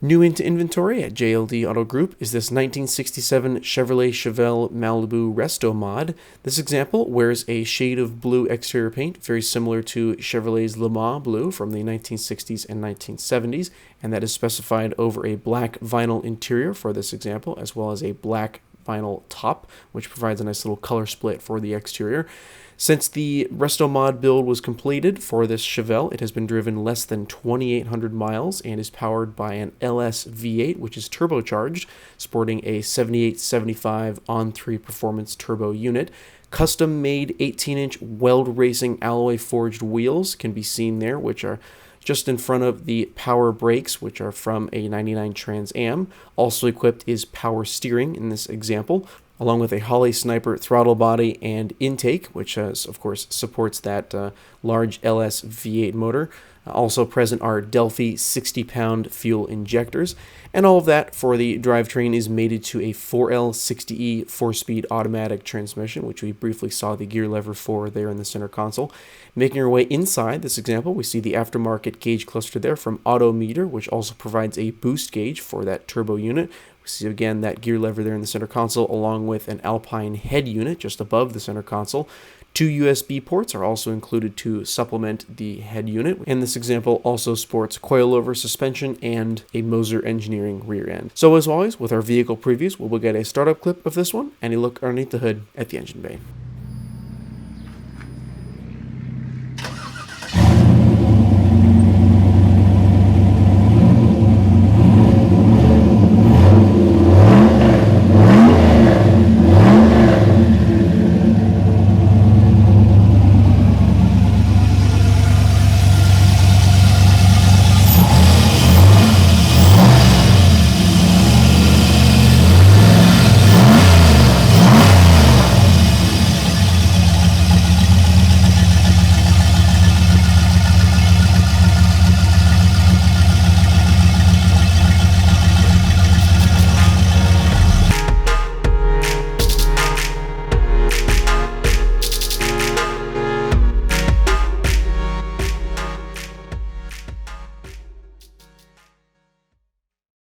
New into inventory at JLD Auto Group is this 1967 Chevrolet Chevelle Malibu Resto mod. This example wears a shade of blue exterior paint, very similar to Chevrolet's Le Mans blue from the 1960s and 1970s, and that is specified over a black vinyl interior for this example, as well as a black vinyl top, which provides a nice little color split for the exterior. Since the Resto mod build was completed for this Chevelle, it has been driven less than 2,800 miles and is powered by an LS V8, which is turbocharged, sporting a 7875 On3 Performance Turbo unit. Custom-made 18-inch Weld Racing alloy forged wheels can be seen there, which are just in front of the power brakes, which are from a 99 Trans Am. Also equipped is power steering in this example, along with a Holley Sniper Throttle Body and intake, which of course supports that large LS V8 motor. Also present are Delphi 60-pound fuel injectors, and all of that for the drivetrain is mated to a 4L60E 4-speed automatic transmission, which we briefly saw the gear lever for there in the center console. Making our way inside this example, we see the aftermarket gauge cluster there from Autometer, which also provides a boost gauge for that turbo unit. We see again that gear lever there in the center console, along with an Alpine head unit just above the center console. 2 USB ports are also included to supplement the head unit, and this example also sports coilover suspension and a Moser Engineering Rear End. So as always, with our vehicle previews, we'll get a startup clip of this one and a look underneath the hood at the engine bay.